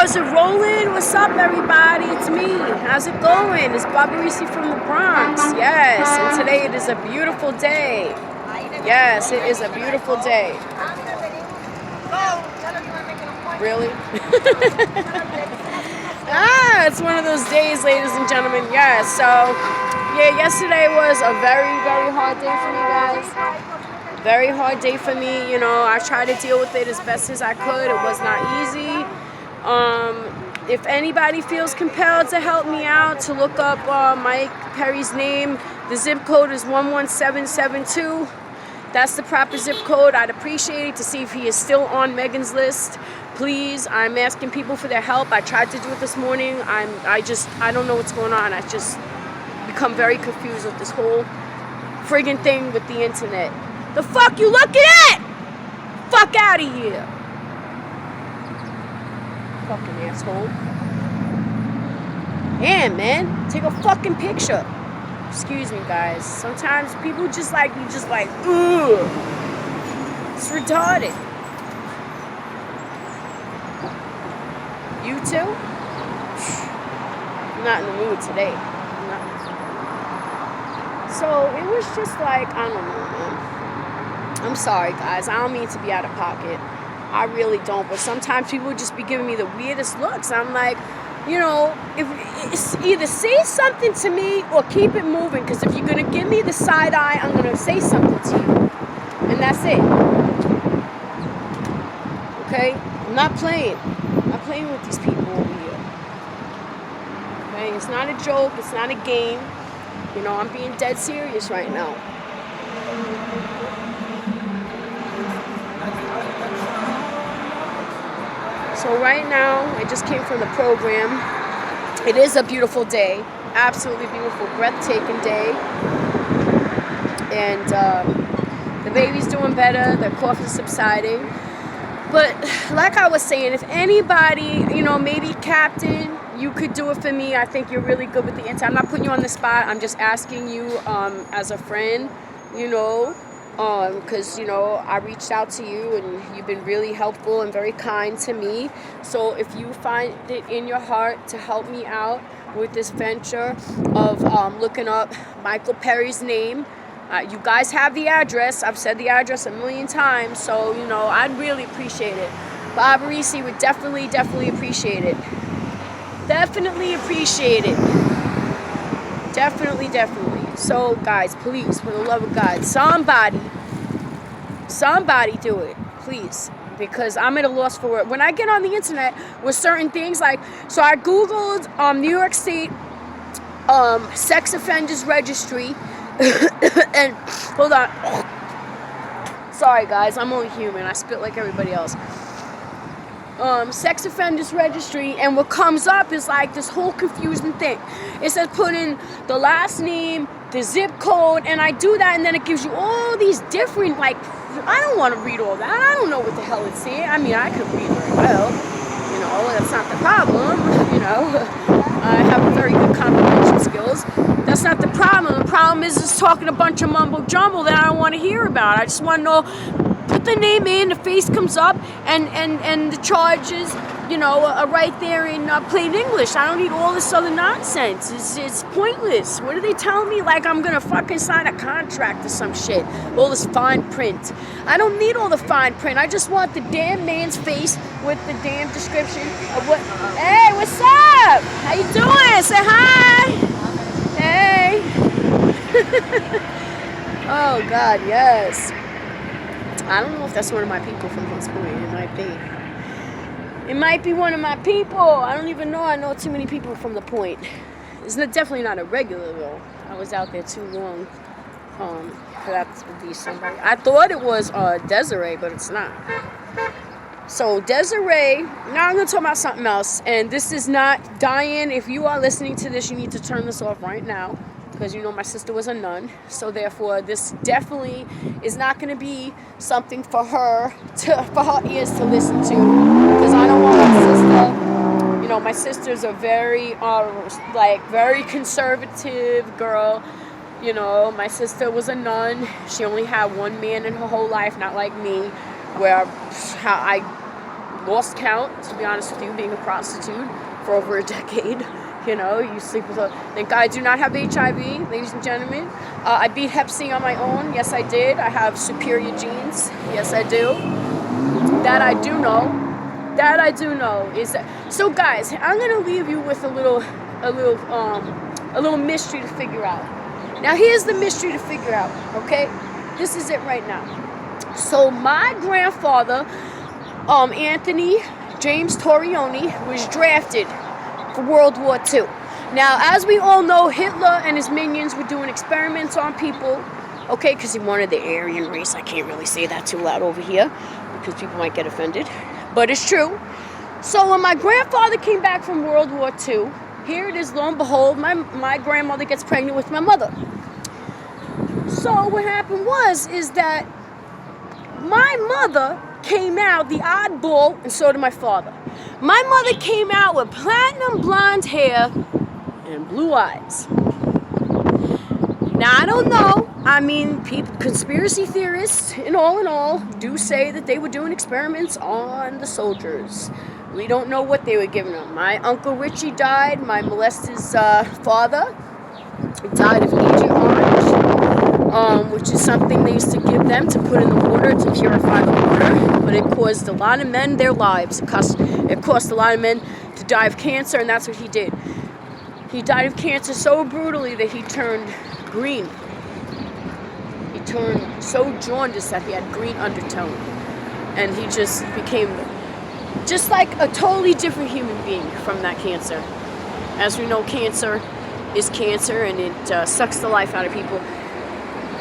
is it rolling? What's up, everybody? It's me. How's it going? It's Barbarisi from the Bronx. Yes, and today it is a beautiful day. Yes, it is a beautiful day. Really? It's one of those days, ladies and gentlemen. Yes, so, yeah, yesterday was a very, very hard day for me, guys. Very hard day for me. You know, I tried to deal with it as best as I could. It was not easy. If anybody feels compelled to help me out, to look up Mike Perry's name, the zip code is 11772. That's the proper zip code. I'd appreciate it to see if he is still on Megan's list. Please, I'm asking people for their help. I tried to do it this morning. I don't know what's going on. I just become very confused with this whole friggin' thing with the internet. The fuck you looking at? Fuck out of here. Fucking asshole. Yeah, man. Take a fucking picture. Excuse me, guys. Sometimes people just like, ugh. It's retarded. You too? I'm not in the mood today. So it was just like, I don't know, man. I'm sorry, guys. I don't mean to be out of pocket. I really don't. But sometimes people just be giving me the weirdest looks. I'm like, you know, if it's either say something to me or keep it moving. Because if you're going to give me the side eye, I'm going to say something to you. And that's it. Okay? I'm not playing. I'm not playing with these people over here. Okay? It's not a joke. It's not a game. You know, I'm being dead serious right now. So right now, I just came from the program. It is a beautiful day. Absolutely beautiful, breathtaking day. And the baby's doing better. The cough is subsiding. But like I was saying, if anybody, you know, maybe Captain, you could do it for me. I think you're really good with the internet. I'm not putting you on the spot. I'm just asking you as a friend, you know, because, you know, I reached out to you and you've been really helpful and very kind to me. So if you find it in your heart to help me out with this venture of looking up Michael Perry's name, you guys have the address. I've said the address a million times, so, you know, I'd really appreciate it. Barbarisi would definitely appreciate it. Definitely appreciate it. Definitely. So, guys, please, for the love of God, somebody do it, please, because I'm at a loss for it. When I get on the internet with certain things, like, so I Googled New York State sex offenders registry, and, hold on, sorry, guys, I'm only human, I spit like everybody else. Sex offenders registry, and what comes up is like this whole confusing thing. It says put in the last name, the zip code, and I do that, and then it gives you all these different, like, I don't want to read all that. I don't know what the hell it's saying. I mean, I could read very well, you know, that's not the problem, you know. I have very good comprehension skills. That's not the problem. The problem is it's talking a bunch of mumbo jumbo that I don't want to hear about. I just want to know. Put the name in, the face comes up, and the charges, you know, are right there in plain English. I don't need all this other nonsense. It's pointless. What are they telling me? Like I'm gonna fucking sign a contract or some shit. All this fine print. I don't need all the fine print. I just want the damn man's face with the damn description of what. Hey, what's up? How you doing? Say hi. Hey. Oh God, yes. I don't know if that's one of my people from Hunts Point. It might be. It might be one of my people. I don't even know. I know too many people from the Point. It's definitely not a regular, though. I was out there too long for that to be somebody. I thought it was Desiree, but it's not. So Desiree, now I'm going to talk about something else. And this is not, Diane, if you are listening to this, you need to turn this off right now. Because, you know, my sister was a nun. So, therefore, this definitely is not going to be something for her ears to listen to. Because I don't want my sister, you know, my sister's a very, very conservative girl. You know, my sister was a nun. She only had one man in her whole life, not like me, where I lost count, to be honest with you, being a prostitute for over a decade. You know, you sleep with a... Thank God I do not have HIV, ladies and gentlemen. I beat Hep C on my own. Yes, I did. I have superior genes. Yes, I do. That I do know. That I do know. Is that... So, guys, I'm gonna leave you with a little mystery to figure out. Now, here's the mystery to figure out. Okay, this is it right now. So, my grandfather, Anthony James Torioni, was drafted for World War II. Now, as we all know, Hitler and his minions were doing experiments on people, okay, because he wanted the Aryan race. I can't really say that too loud over here because people might get offended, but it's true. So when my grandfather came back from World War II, here it is, lo and behold, my grandmother gets pregnant with my mother. So what happened is that my mother came out the oddball, and so did my father. My mother came out with platinum blonde hair and blue eyes. Now, I don't know. I mean, conspiracy theorists, in all, do say that they were doing experiments on the soldiers. We don't know what they were giving them. My Uncle Richie died. My molester's father died of Agent Orange, which is something they used to give them to put in the water to purify the water. But it caused a lot of men their lives. It cost a lot of men to die of cancer, and that's what he did. He died of cancer so brutally that he turned green. He turned so jaundiced that he had green undertone. And he just became just like a totally different human being from that cancer. As we know, cancer is cancer, and it sucks the life out of people.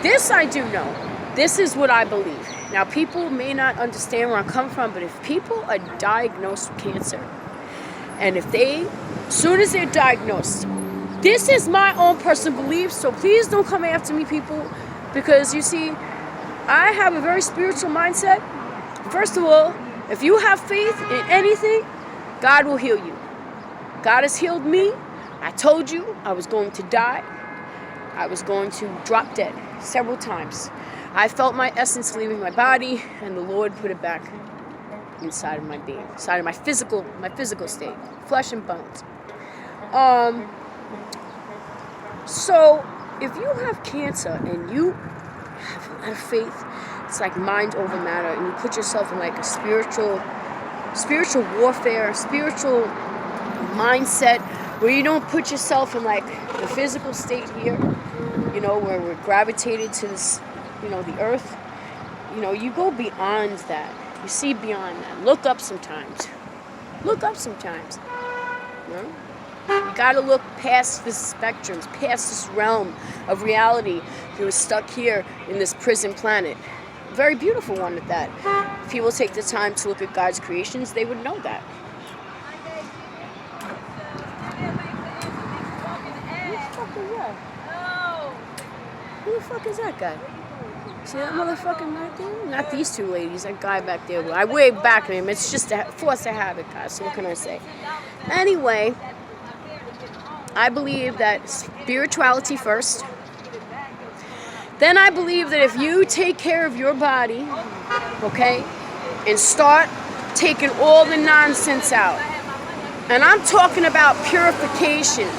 This I do know. This is what I believe. Now, people may not understand where I'm coming from, but if people are diagnosed with cancer, and if they, as soon as they're diagnosed, this is my own personal belief, so please don't come after me, people, because you see, I have a very spiritual mindset. First of all, if you have faith in anything, God will heal you. God has healed me. I told you I was going to die. I was going to drop dead several times. I felt my essence leaving my body, and the Lord put it back inside of my being, inside of my physical state, flesh and bones. So if you have cancer and you have a lot of faith, it's like mind over matter, and you put yourself in like a spiritual warfare, spiritual mindset, where you don't put yourself in like the physical state here, you know, where we're gravitated to this, you know, the earth. You know, you go beyond that. You see beyond that. Look up sometimes. Look up sometimes. You know? You gotta look past this spectrums, past this realm of reality that was stuck here in this prison planet. A very beautiful one at that. If people take the time to look at God's creations, they would know that. Who the fuck is that guy? See that motherfucking right there? Not these two ladies, that guy back there. I waved back at him. It's just a force of habit, guys. So what can I say? Anyway, I believe that spirituality first. Then I believe that if you take care of your body, okay, and start taking all the nonsense out, and I'm talking about purification.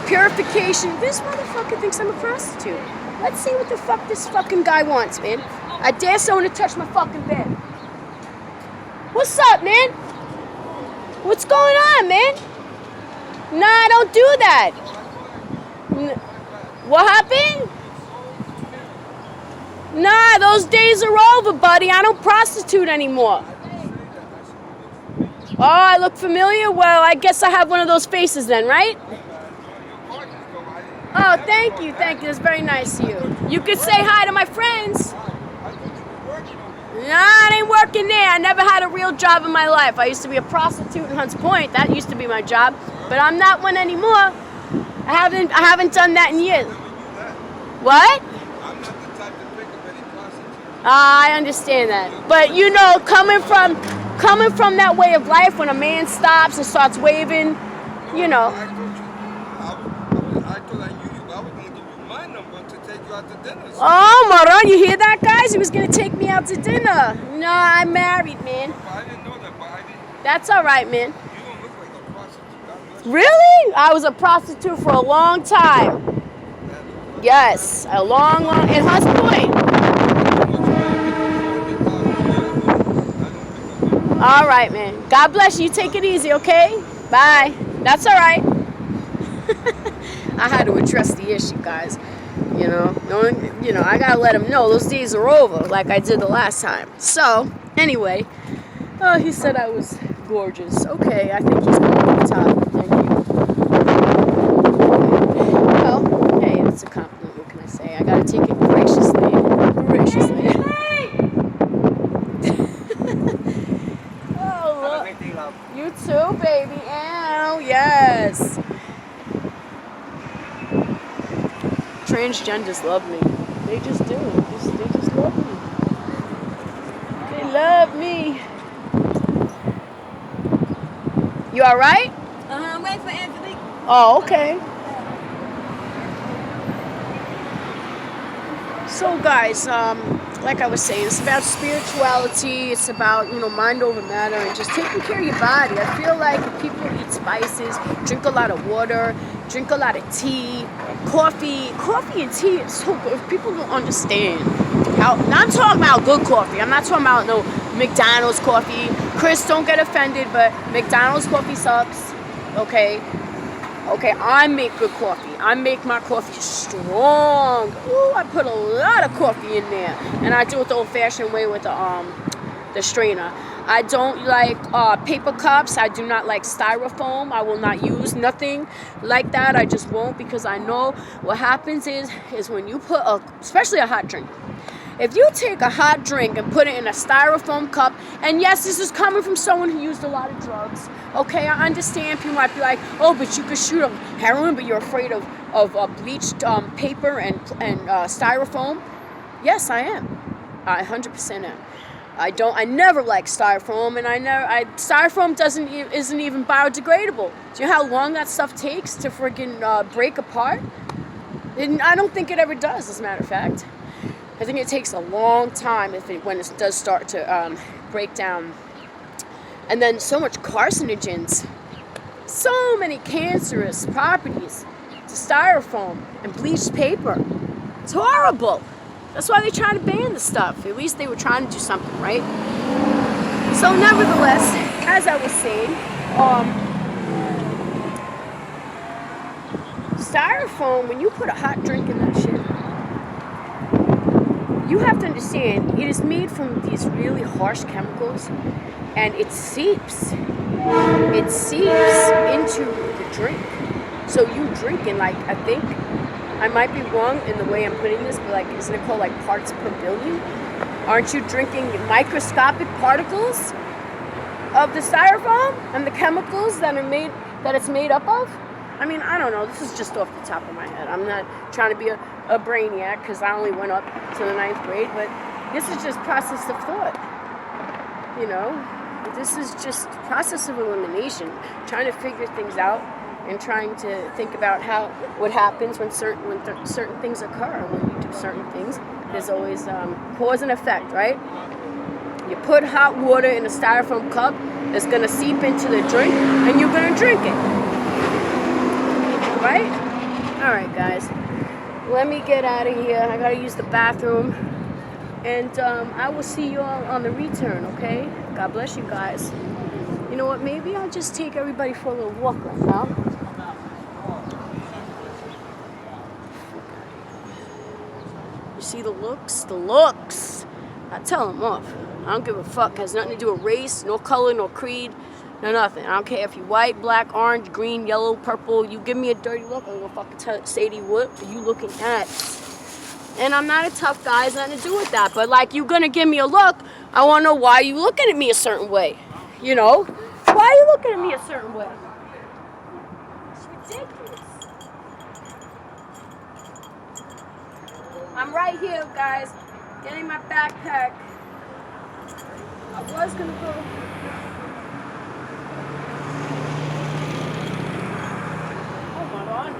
Purification. This motherfucker thinks I'm a prostitute. Let's see what the fuck this fucking guy wants, man. I dare someone to touch my fucking bed. What's up, man? What's going on, man? Nah, don't do that. What happened? Nah, those days are over, buddy. I don't prostitute anymore. Oh, I look familiar? Well, I guess I have one of those faces then, right? Oh, thank you. That's very nice of you. You could say hi to my friends. Nah, I ain't working there. I never had a real job in my life. I used to be a prostitute in Hunts Point. That used to be my job. But I'm not one anymore. I haven't done that in years. What? I'm not the type to pick up any prostitute. I understand that. But you know, coming from that way of life, when a man stops and starts waving, you know. I thought I knew you. I was going to give you my number to take you out to dinner. So Oh, Maran, you hear that, guys? He was going to take me out to dinner. No, I'm married, man. I didn't know that, but I didn't That's all right, man. You don't look like a prostitute. God bless you. Really? I was a prostitute for a long time. Yes, a long, in Hunts Point. All right, man. God bless you. Take it easy, okay? Bye. That's all right. I had to address the issue, guys. You know, I gotta let him know those days are over, like I did the last time. So, anyway, oh, he said I was gorgeous. Okay, I think he's going to the top. Thank you. Well, hey, it's a compliment. What can I say? I gotta take it graciously. Graciously. Oh, look. Have a great day, love. You too, baby. Ow, yes. Transgenders love me. They just do. They just love me. They love me. You all right? I'm waiting for Anthony. Oh, okay. So, guys, like I was saying, it's about spirituality. It's about, mind over matter and just taking care of your body. I feel like if people eat spices, drink a lot of water, drink a lot of tea, coffee and tea is so good. If people don't understand how, I'm talking about good coffee. I'm not talking about no McDonald's coffee. Chris, don't get offended, but McDonald's coffee sucks. Okay, I make good coffee. I make my coffee strong. Ooh, I put a lot of coffee in there, and I do it the old-fashioned way with the strainer. I don't like paper cups. I do not like styrofoam. I will not use nothing like that. I just won't, because I know what happens is when you put especially a hot drink. If you take a hot drink and put it in a styrofoam cup, and yes, this is coming from someone who used a lot of drugs. Okay, I understand people might be like, oh, but you could shoot up heroin, but you're afraid of bleached paper and styrofoam. Yes, I am. I 100% am. I never liked styrofoam, and styrofoam isn't even biodegradable. Do you know how long that stuff takes to friggin' break apart? And I don't think it ever does, as a matter of fact. I think it takes a long time when it does start to break down. And then so much carcinogens, so many cancerous properties to styrofoam and bleached paper. It's horrible. That's why they're trying to ban the stuff. At least they were trying to do something, right? So nevertheless, as I was saying, styrofoam, when you put a hot drink in that shit, you have to understand, it is made from these really harsh chemicals, and it seeps into the drink. So you drink in, like, I think, I might be wrong in the way I'm putting this, but like, isn't it called like parts per billion? Aren't you drinking microscopic particles of the styrofoam and the chemicals that it's made up of? I mean, I don't know. This is just off the top of my head. I'm not trying to be a brainiac, because I only went up to the 9th grade, but this is just process of thought. This is just process of elimination, trying to figure things out and trying to think about what happens when certain things occur. When you do certain things, there's always cause and effect, right? You put hot water in a styrofoam cup, it's going to seep into the drink, and you're going to drink it. Right? All right, guys. Let me get out of here. I got to use the bathroom. And I will see you all on the return, okay? God bless you guys. You know what? Maybe I'll just take everybody for a little walk right now. You see the looks? The looks! I tell them off. I don't give a fuck. It has nothing to do with race, no color, no creed, no nothing. I don't care if you're white, black, orange, green, yellow, purple. You give me a dirty look, I'm gonna fucking say to you, what are you looking at? And I'm not a tough guy, it's nothing to do with that. But like, you're gonna give me a look, I wanna know why you looking at me a certain way. You know? Why are you looking at me a certain way? It's ridiculous. I'm right here, guys, getting my backpack. I was gonna go. Hold on.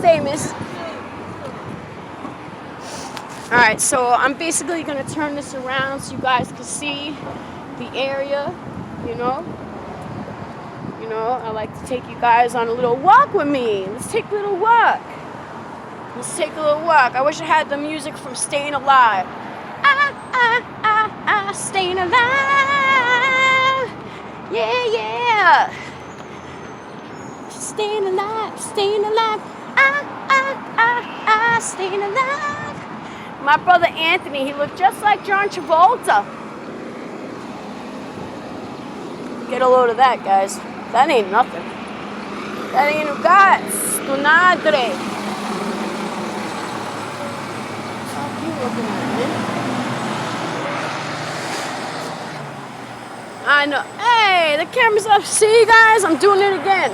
famous. Alright, so I'm basically going to turn this around so you guys can see the area, you know. You know, I like to take you guys on a little walk with me. Let's take a little walk. Let's take a little walk. I wish I had the music from Staying Alive. Staying alive. Yeah, yeah. Staying alive, staying alive. Staying alive. My brother Anthony, he looked just like John Travolta. Get a load of that, guys. That ain't nothing. That ain't no guts. Tu nadre. What are you looking at, man? I know. Hey, the camera's up. See, guys? I'm doing it again.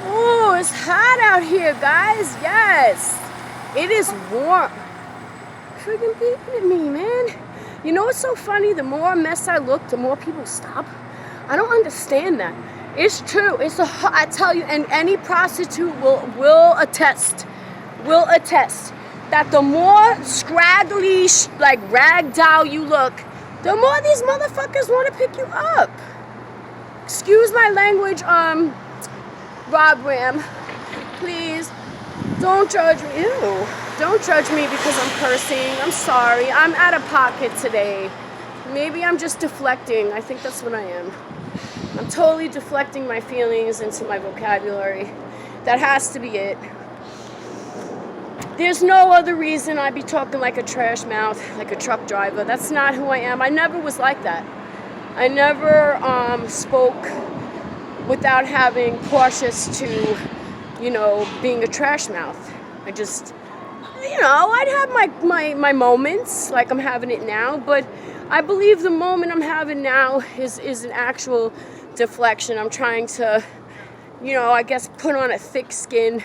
Ooh, it's hot out here, guys. Yes. It is warm. Freaking beeping at me, man. You know what's so funny? The more mess I look, the more people stop. I don't understand that. It's true. I tell you, and any prostitute will attest that the more scraggly, like ragdoll you look, the more these motherfuckers want to pick you up. Excuse my language, Rob Ram. Please, don't judge me. Ew. Don't judge me because I'm cursing. I'm sorry. I'm out of pocket today. Maybe I'm just deflecting. I think that's what I am. I'm totally deflecting my feelings into my vocabulary. That has to be it. There's no other reason I'd be talking like a trash mouth, like a truck driver. That's not who I am. I never was like that. I never spoke without having cautious to, you know, being a trash mouth. I just, you know, I'd have my moments like I'm having it now, but I believe the moment I'm having now is an actual deflection. I'm trying to, you know, I guess put on a thick skin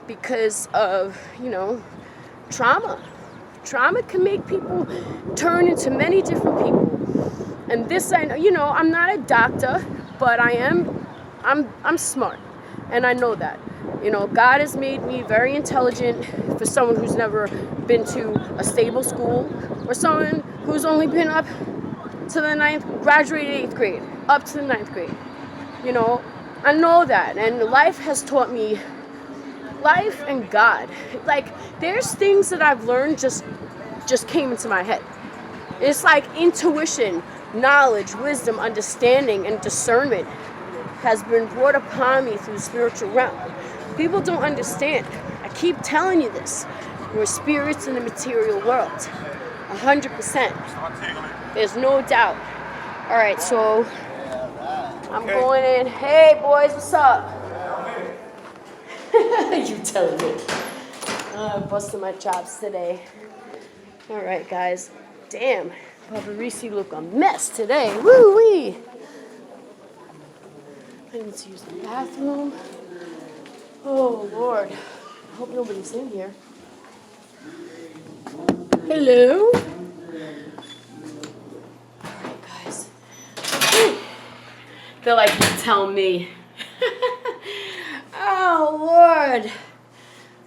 because of, you know, trauma. Trauma can make people turn into many different people. And this, I know, you know, I'm not a doctor, but I'm smart, and I know that. You know, God has made me very intelligent for someone who's never been to a stable school, or someone who's only been up to the graduated 8th grade, up to the 9th grade. You know, I know that, and life has taught me, life and God. Like, there's things that I've learned just came into my head. It's like intuition, knowledge, wisdom, understanding, and discernment has been brought upon me through the spiritual realm. People don't understand. I keep telling you this. We're spirits in the material world. 100%. There's no doubt. All right, so I'm going in. Hey, boys, what's up? You telling me. Busting my chops today. All right, guys. Damn, Papa Reese look a mess today. Woo-wee. I need to use the bathroom. Oh, Lord. I hope nobody's in here. Hello? All right, guys. They're like, tell me. Oh, Lord.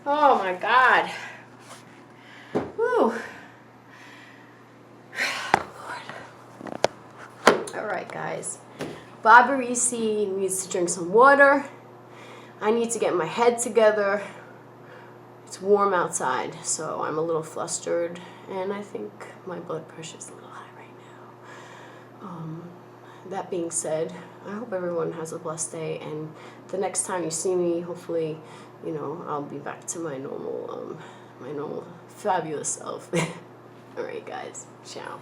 Oh, my God. Whew. All right, guys. Barbarisi needs to drink some water. I need to get my head together. It's warm outside, so I'm a little flustered, and I think my blood pressure is a little high right now. That being said, I hope everyone has a blessed day, and the next time you see me, hopefully, you know, I'll be back to my normal fabulous self. All right, guys. Ciao.